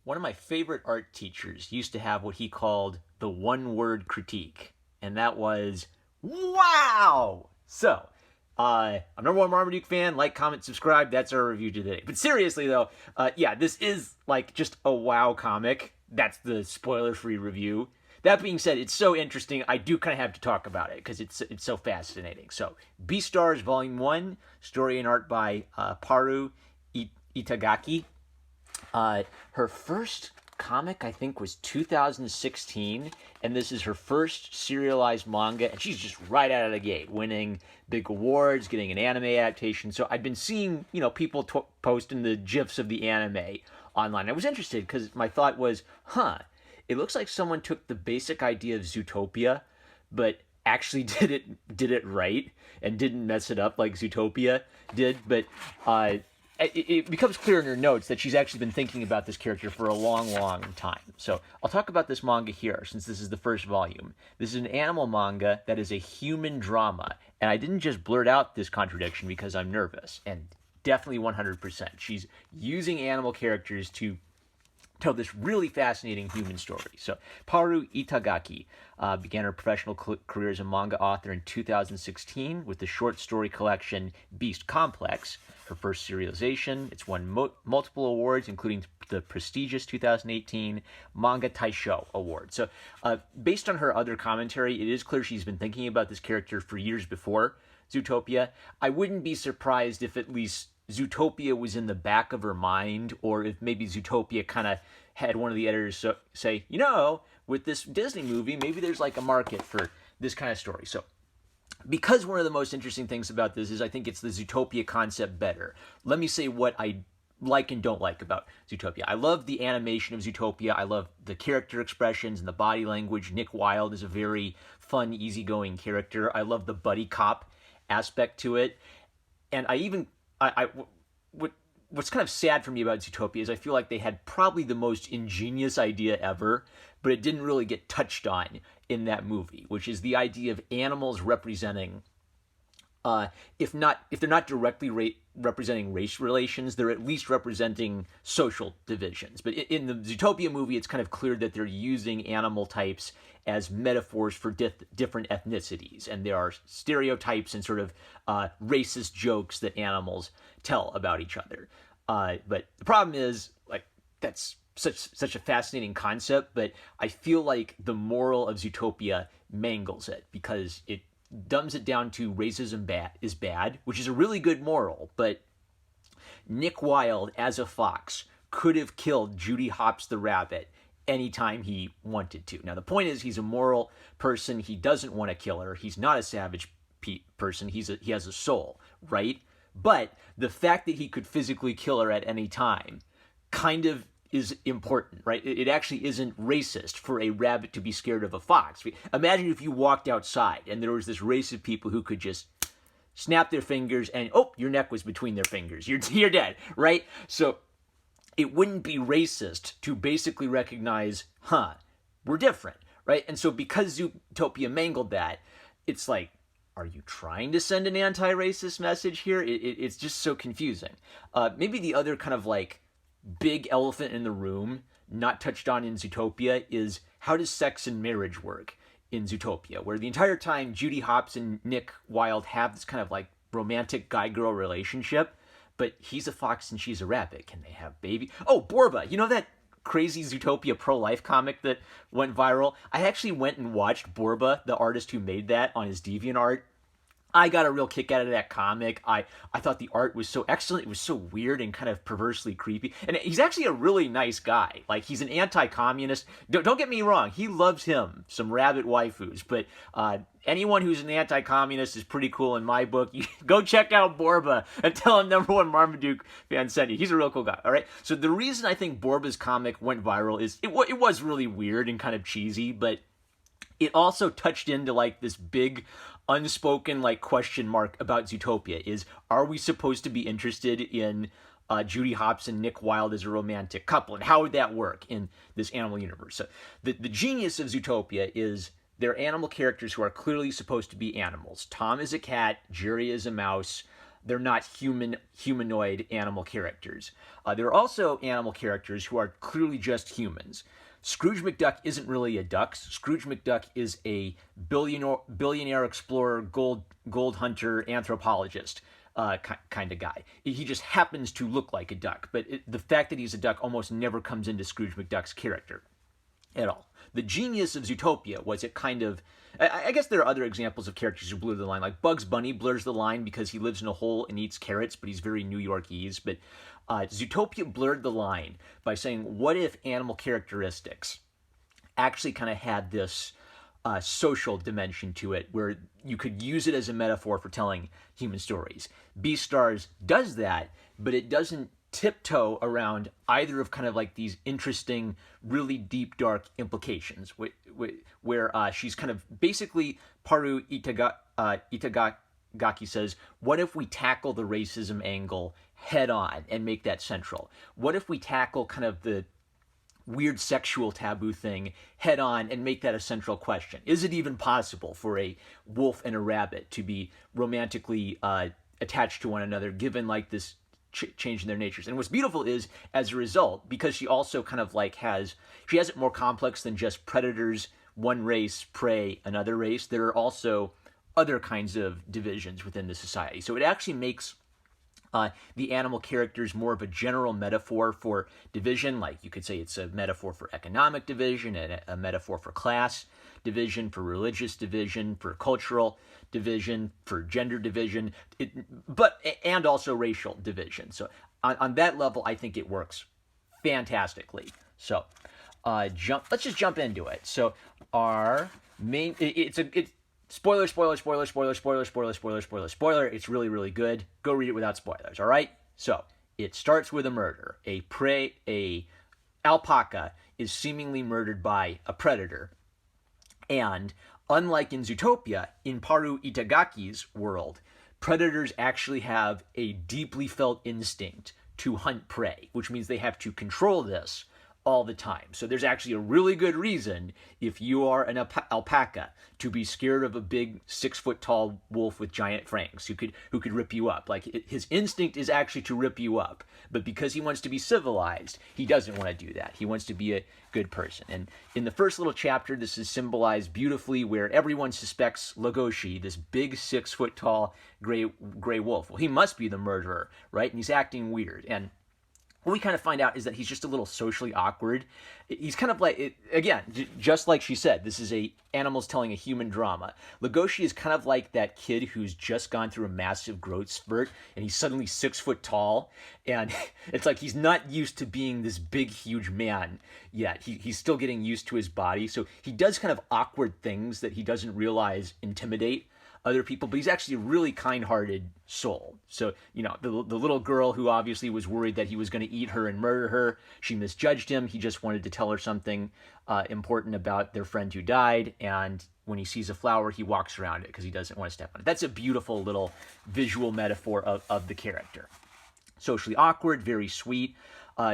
One of my favorite art teachers used to have what he called the one-word critique, and that was, wow! So, I'm number one Marmaduke fan. Like, comment, subscribe. That's our review today. But seriously, though, yeah, this is like just a wow comic. That's the spoiler-free review. That being said, it's so interesting, I do kind of have to talk about it because it's so fascinating. So, Beastars Volume 1, story and art by Paru Itagaki. Her first comic, I think, was 2016, and this is her first serialized manga, and she's just right out of the gate, winning big awards, getting an anime adaptation. So I've been seeing, people posting the GIFs of the anime online. I was interested because my thought was, it looks like someone took the basic idea of Zootopia, but actually did it right and didn't mess it up like Zootopia did. But it becomes clear in her notes that she's actually been thinking about this character for a long, long time. So I'll talk about this manga here, since this is the first volume. This is an animal manga that is a human drama. And I didn't just blurt out this contradiction because I'm nervous. And definitely 100%. She's using animal characters to tell this really fascinating human story. So, Paru Itagaki began her professional career as a manga author in 2016 with the short story collection Beast Complex, her first serialization. It's won multiple awards, including the prestigious 2018 Manga Taisho Award. So, based on her other commentary, it is clear she's been thinking about this character for years before Zootopia. I wouldn't be surprised if at least Zootopia was in the back of her mind, or if maybe Zootopia kind of had one of the editors say, with this Disney movie, maybe there's like a market for this kind of story. So, because one of the most interesting things about this is I think it's the Zootopia concept better. Let me say what I like and don't like about Zootopia. I love the animation of Zootopia. I love the character expressions and the body language. Nick Wilde is a very fun, easygoing character. I love the buddy cop aspect to it. And what's kind of sad for me about Zootopia is I feel like they had probably the most ingenious idea ever, but it didn't really get touched on in that movie, which is the idea of animals representing, if they're not directly representing race relations, they're at least representing social divisions. But in the Zootopia movie, it's kind of clear that they're using animal types as metaphors for different ethnicities, and there are stereotypes and sort of racist jokes that animals tell about each other. But the problem is, like, that's such a fascinating concept, but I feel like the moral of Zootopia mangles it because it dumbs it down to racism is bad, which is a really good moral, but Nick Wilde, as a fox, could have killed Judy Hopps the rabbit anytime he wanted to. Now, the point is, he's a moral person. He doesn't want to kill her. He's not a savage person. He has a soul, right? But the fact that he could physically kill her at any time kind of is important, right? It actually isn't racist for a rabbit to be scared of a fox. Imagine if you walked outside and there was this race of people who could just snap their fingers and, your neck was between their fingers. You're dead, right? So it wouldn't be racist to basically recognize, we're different, right? And so because Zootopia mangled that, it's like, are you trying to send an anti-racist message here? It's just so confusing. Maybe the other kind of like big elephant in the room, not touched on in Zootopia, is how does sex and marriage work in Zootopia, where the entire time Judy Hopps and Nick Wilde have this kind of like romantic guy-girl relationship, but he's a fox and she's a rabbit. Can they have baby? Oh, Borba, that crazy Zootopia pro-life comic that went viral? I actually went and watched Borba, the artist who made that, on his DeviantArt. I got a real kick out of that comic. I thought the art was so excellent. It was so weird and kind of perversely creepy. And he's actually a really nice guy. Like, he's an anti-communist. Don't get me wrong. He loves him some rabbit waifus. But anyone who's an anti-communist is pretty cool in my book. You go check out Borba and tell him number one Marmaduke fan sent you. He's a real cool guy, all right? So the reason I think Borba's comic went viral is it was really weird and kind of cheesy, but it also touched into like this big unspoken like question mark about Zootopia is, are we supposed to be interested in Judy Hopps and Nick Wilde as a romantic couple, and how would that work in this animal universe? So the genius of Zootopia is they're animal characters who are clearly supposed to be animals. Tom is a cat, Jerry is a mouse, they're not humanoid animal characters. There are also animal characters who are clearly just humans. Scrooge McDuck isn't really a duck. Scrooge McDuck is a billionaire explorer, gold hunter, anthropologist kind of guy. He just happens to look like a duck, but the fact that he's a duck almost never comes into Scrooge McDuck's character at all. The genius of Zootopia was it kind of, I guess there are other examples of characters who blur the line, like Bugs Bunny blurs the line because he lives in a hole and eats carrots, but he's very New Yorkese. But Zootopia blurred the line by saying, what if animal characteristics actually kind of had this social dimension to it, where you could use it as a metaphor for telling human stories. Beastars does that, but it doesn't tiptoe around either of kind of like these interesting, really deep, dark implications, where she's kind of basically, Paru Itagaki says, what if we tackle the racism angle head on and make that central? What if we tackle kind of the weird sexual taboo thing head on and make that a central question? Is it even possible for a wolf and a rabbit to be romantically attached to one another, given like this change in their natures? And what's beautiful is, as a result, because she also kind of like she has it more complex than just predators, one race, prey, another race. There are also other kinds of divisions within the society. So it actually makes the animal characters more of a general metaphor for division. Like you could say it's a metaphor for economic division, and a metaphor for class division, for religious division, for cultural division, for gender division, and also racial division. So on that level, I think it works fantastically. So let's just jump into it. So our main, spoiler. It's really, really good. Go read it without spoilers, all right? So, it starts with a murder. A alpaca is seemingly murdered by a predator. And unlike in Zootopia, in Paru Itagaki's world, predators actually have a deeply felt instinct to hunt prey, which means they have to control this all the time. So there's actually a really good reason, if you are an alpaca, to be scared of a big 6-foot-tall wolf with giant fangs who could rip you up. Like his instinct is actually to rip you up, but because he wants to be civilized, he doesn't want to do that. He wants to be a good person. And in the first little chapter, this is symbolized beautifully, where everyone suspects Lagoshi, this big 6-foot-tall gray wolf. Well, he must be the murderer, right? And he's acting weird. And what we kind of find out is that he's just a little socially awkward. He's kind of like, again, just like she said, this is animals telling a human drama. Lagoshi is kind of like that kid who's just gone through a massive growth spurt, and he's suddenly 6 foot tall, and it's like he's not used to being this big, huge man yet. He's still getting used to his body, so he does kind of awkward things that he doesn't realize intimidate other people, but he's actually a really kind-hearted soul. So, the little girl who obviously was worried that he was going to eat her and murder her, she misjudged him. He just wanted to tell her something important about their friend who died, and when he sees a flower, he walks around it because he doesn't want to step on it. That's a beautiful little visual metaphor of the character. Socially awkward, very sweet,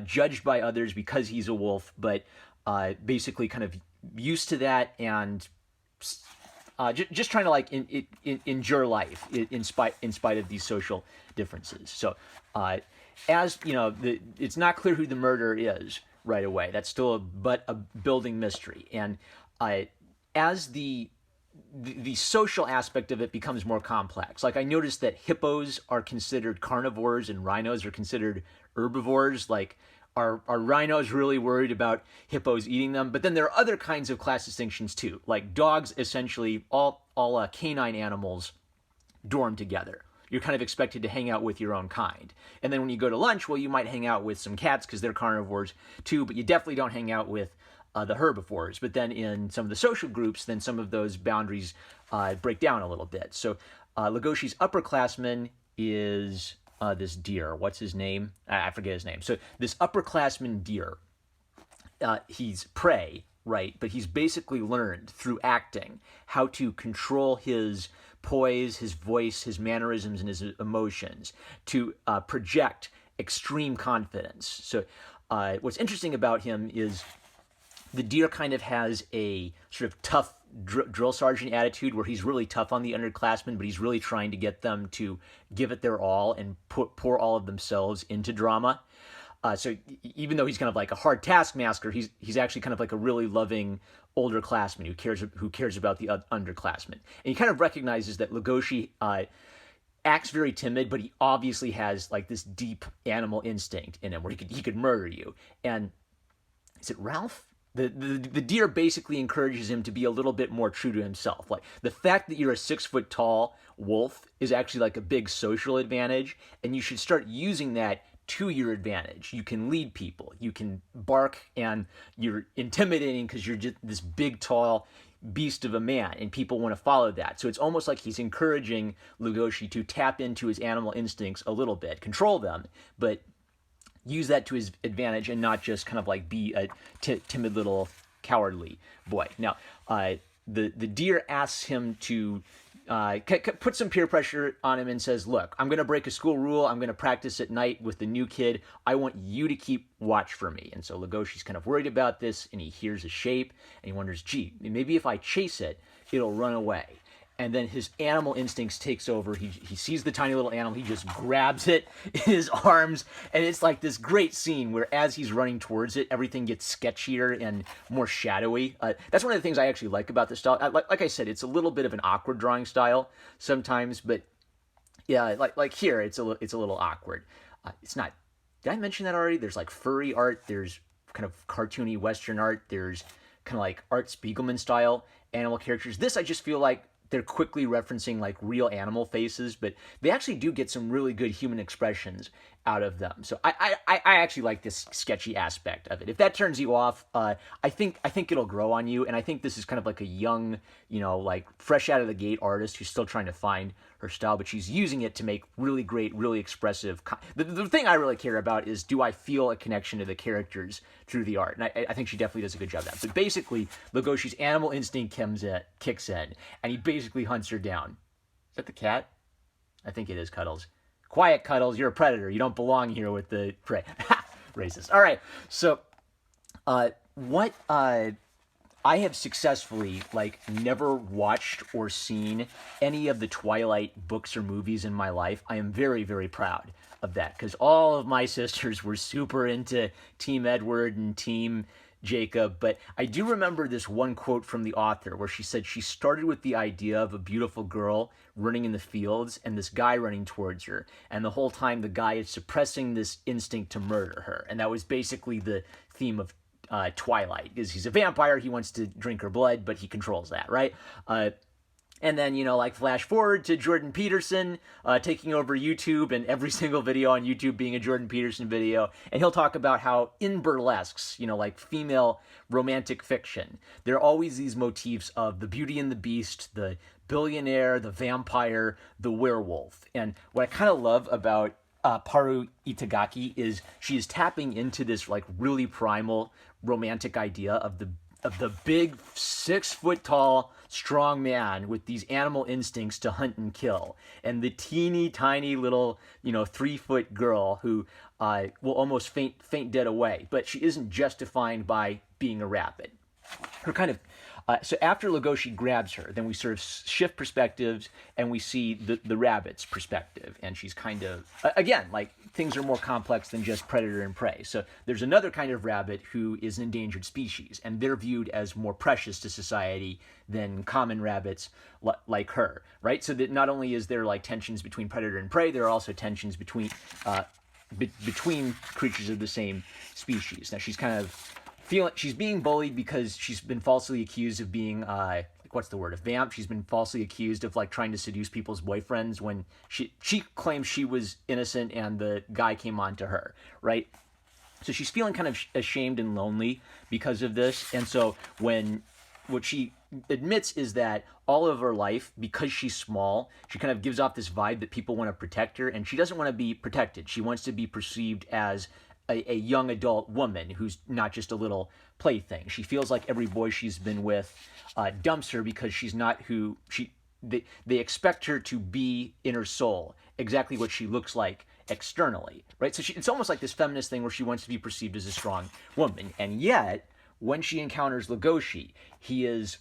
judged by others because he's a wolf, but basically kind of used to that, and just trying to like endure life in spite of these social differences. So, as you know, it's not clear who the murderer is right away. That's still a building mystery. And as the social aspect of it becomes more complex, like I noticed that hippos are considered carnivores and rhinos are considered herbivores. Like, Are rhinos really worried about hippos eating them? But then there are other kinds of class distinctions too. Like dogs, essentially, all canine animals dorm together. You're kind of expected to hang out with your own kind. And then when you go to lunch, well, you might hang out with some cats because they're carnivores too, but you definitely don't hang out with the herbivores. But then in some of the social groups, then some of those boundaries break down a little bit. So Lagoshi's upperclassman is this deer. What's his name? I forget his name. So this upperclassman deer, he's prey, right? But he's basically learned through acting how to control his poise, his voice, his mannerisms, and his emotions to project extreme confidence. So what's interesting about him is the deer kind of has a sort of tough drill sergeant attitude where he's really tough on the underclassmen, but he's really trying to get them to give it their all and pour all of themselves into drama. So even though he's kind of like a hard taskmaster, he's actually kind of like a really loving older classman who cares about the underclassmen. And he kind of recognizes that Lagoshi acts very timid, but he obviously has like this deep animal instinct in him where he could murder you. And is it Ralph? The deer basically encourages him to be a little bit more true to himself. Like the fact that you're a 6 foot tall wolf is actually like a big social advantage, and you should start using that to your advantage. You can lead people, you can bark, and you're intimidating because you're just this big, tall beast of a man, and people want to follow that. So it's almost like he's encouraging Lagoshi to tap into his animal instincts a little bit, control them, but use that to his advantage and not just kind of like be a timid little cowardly boy. Now, the deer asks him to put some peer pressure on him and says, look, I'm going to break a school rule. I'm going to practice at night with the new kid. I want you to keep watch for me. And so Lagoshi's kind of worried about this, and he hears a shape, and he wonders, gee, maybe if I chase it, it'll run away. And then his animal instincts takes over. He sees the tiny little animal. He just grabs it in his arms. And it's like this great scene where as he's running towards it, everything gets sketchier and more shadowy. That's one of the things I actually like about this style. Like I said, it's a little bit of an awkward drawing style sometimes. But yeah, like here, it's a little awkward. It's not... Did I mention that already? There's like furry art. There's kind of cartoony Western art. There's kind of like Art Spiegelman style animal characters. This, I just feel like they're quickly referencing like real animal faces, but they actually do get some really good human expressions out of them. So I actually like this sketchy aspect of it. If that turns you off, I think it'll grow on you. And I think this is kind of like a young, like fresh out of the gate artist who's still trying to find her style, but she's using it to make really great, really expressive. The thing I really care about is, do I feel a connection to the characters through the art? And I think she definitely does a good job of that. But basically, Lagoshi's animal instinct kicks in, and he basically hunts her down. Is that the cat? I think it is, Cuddles. Quiet, Cuddles. You're a predator. You don't belong here with the prey. Racist. All right. So, what I have successfully never watched or seen any of the Twilight books or movies in my life. I am very, very proud of that, because all of my sisters were super into Team Edward and Team Jacob. But I do remember this one quote from the author where she said she started with the idea of a beautiful girl running in the fields and this guy running towards her, and the whole time the guy is suppressing this instinct to murder her. And that was basically the theme of Twilight, is he's a vampire, he wants to drink her blood, but he controls that, right? And then, flash forward to Jordan Peterson taking over YouTube, and every single video on YouTube being a Jordan Peterson video. And he'll talk about how in burlesques, like female romantic fiction, there are always these motifs of the Beauty and the Beast, the billionaire, the vampire, the werewolf. And what I kind of love about Paru Itagaki is she is tapping into this really primal romantic idea of the big 6 foot tall strong man with these animal instincts to hunt and kill, and the teeny tiny little 3 foot girl who will almost faint dead away, but she isn't just defined by being a rabbit. Her kind of so after Lagoshi grabs her, then we sort of shift perspectives and we see the rabbit's perspective. And she's kind of, again, things are more complex than just predator and prey. So there's another kind of rabbit who is an endangered species, and they're viewed as more precious to society than common rabbits like her, right? So that not only is there tensions between predator and prey, there are also tensions between creatures of the same species. Now she's kind of she's being bullied because she's been falsely accused of being what's the word, a vamp. She's been falsely accused of trying to seduce people's boyfriends when she claims she was innocent and the guy came on to her, right? So she's feeling kind of ashamed and lonely because of this. And so what she admits is that all of her life, because she's small, she kind of gives off this vibe that people want to protect her, and she doesn't want to be protected. She wants to be perceived as a young adult woman who's not just a little plaything. She feels like every boy she's been with dumps her because she's not who they expect her to be in her soul, exactly what she looks like externally, right? So it's almost like this feminist thing where she wants to be perceived as a strong woman. And yet, when she encounters Lagoshi, he is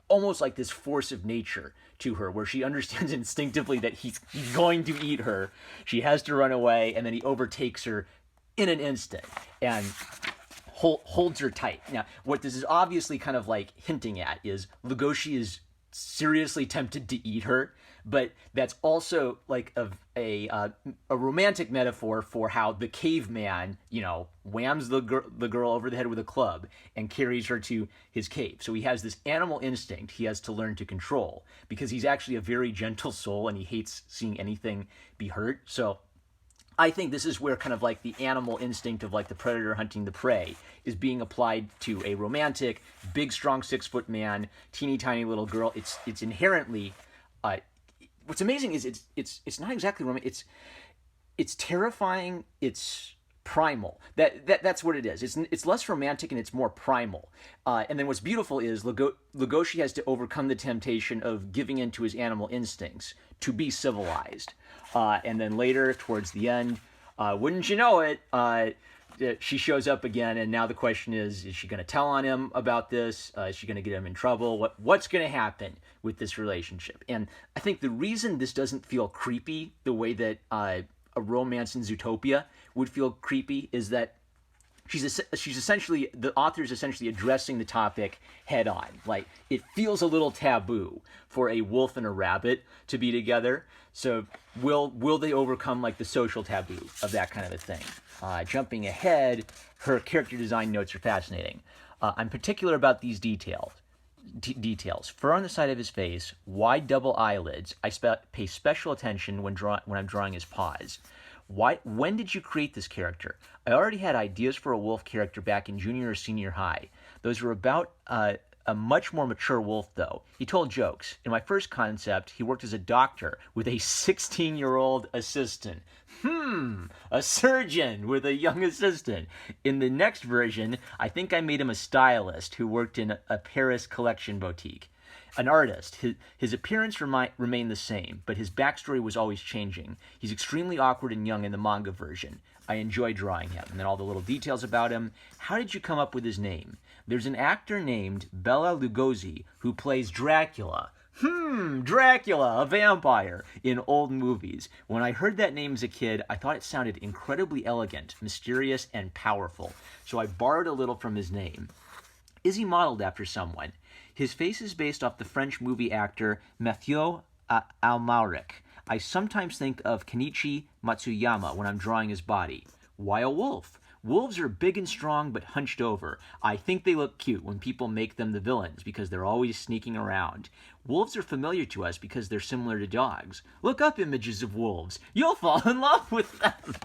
almost like this force of nature to her, where she understands instinctively that he's going to eat her. She has to run away, and then he overtakes her in an instant and holds her tight. Now, what this is obviously kind of like hinting at is Lagoshi is seriously tempted to eat her, but that's also like a romantic metaphor for how the caveman, whams the girl over the head with a club and carries her to his cave. So he has this animal instinct he has to learn to control, because he's actually a very gentle soul and he hates seeing anything be hurt. So I think this is where kind of like the animal instinct of like the predator hunting the prey is being applied to a romantic, big, strong 6-foot man, teeny tiny little girl. It's inherently, what's amazing is it's not exactly romantic. It's terrifying. It's primal. That's what it is. It's less romantic and it's more primal. And then what's beautiful is Lagoshi has to overcome the temptation of giving in to his animal instincts to be civilized. And then later, towards the end, wouldn't you know it, she shows up again, and now the question is she going to tell on him about this? Is she going to get him in trouble? What's going to happen with this relationship? And I think the reason this doesn't feel creepy the way that a romance in Zootopia would feel creepy is that she's essentially, the author is essentially addressing the topic head on. Like, it feels a little taboo for a wolf and a rabbit to be together. So will they overcome like the social taboo of that kind of a thing? Jumping ahead, her character design notes are fascinating. I'm particular about these details. Fur on the side of his face, wide double eyelids. I pay special attention when I'm drawing his paws. When did you create this character? I already had ideas for a wolf character back in junior or senior high. Those were about a much more mature wolf, though. He told jokes. In my first concept, he worked as a doctor with a 16-year-old assistant. A surgeon with a young assistant. In the next version, I think I made him a stylist who worked in a Paris collection boutique. An artist. His appearance remained the same, but his backstory was always changing. He's extremely awkward and young in the manga version. I enjoy drawing him. And then all the little details about him. How did you come up with his name? There's an actor named Bela Lugosi who plays Dracula. Dracula, a vampire, in old movies. When I heard that name as a kid, I thought it sounded incredibly elegant, mysterious, and powerful. So I borrowed a little from his name. Is he modeled after someone? His face is based off the French movie actor Mathieu Amalric. I sometimes think of Kenichi Matsuyama when I'm drawing his body. Why a wolf? Wolves are big and strong but hunched over. I think they look cute when people make them the villains because they're always sneaking around. Wolves are familiar to us because they're similar to dogs. Look up images of wolves. You'll fall in love with them.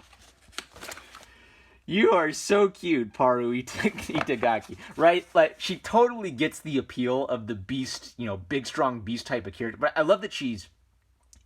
You are so cute, Paru Itagaki, right? Like, she totally gets the appeal of the beast, big, strong beast type of character. But I love that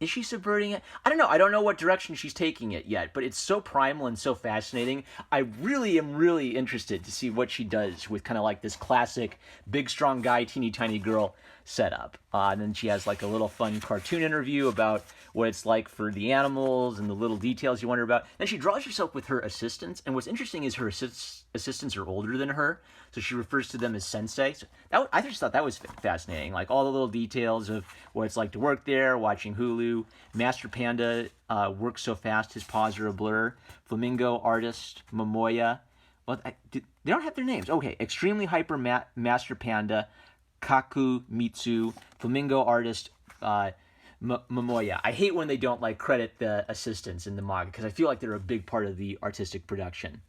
is she subverting it? I don't know. I don't know what direction she's taking it yet, but it's so primal and so fascinating. I really am interested to see what she does with kind of like this classic big, strong guy, teeny tiny girl setup. And then she has like a little fun cartoon interview about what it's like for the animals and the little details you wonder about. Then she draws herself with her assistants, and what's interesting is her assistants are older than her, so she refers to them as sensei. So I just thought that was fascinating, like all the little details of what it's like to work there, watching Hulu. Master Panda works so fast his paws are a blur. Flamingo artist Momoya. Well, they don't have their names. Okay, extremely hyper Master Panda, Kaku Mitsu, Flamingo artist Momoya. I hate when they don't like credit the assistants in the manga because I feel like they're a big part of the artistic production.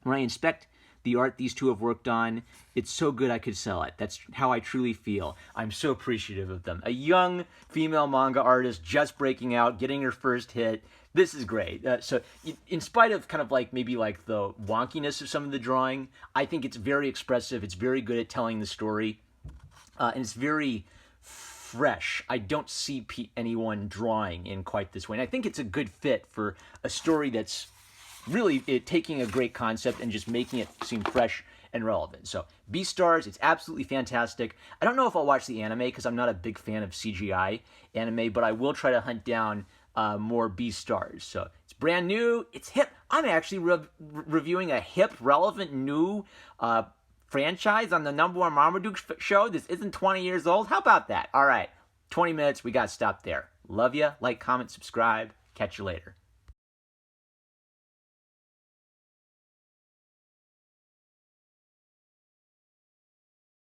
When I inspect the art these two have worked on, it's so good I could sell it. That's how I truly feel. I'm so appreciative of them. A young female manga artist just breaking out, getting her first hit. This is great. So in spite of kind of like maybe like the wonkiness of some of the drawing, I think it's very expressive. It's very good at telling the story. And it's very fresh. I don't see anyone drawing in quite this way. And I think it's a good fit for a story that's really taking a great concept and just making it seem fresh and relevant. So Beastars, it's absolutely fantastic. I don't know if I'll watch the anime because I'm not a big fan of CGI anime, but I will try to hunt down more Beastars. So it's brand new. It's hip. I'm actually reviewing a hip, relevant, new franchise on the #1 Marmaduke show. This isn't 20 years old. How about that? All right, 20 minutes. We got to stop there. Love ya. Like, comment, subscribe. Catch you later.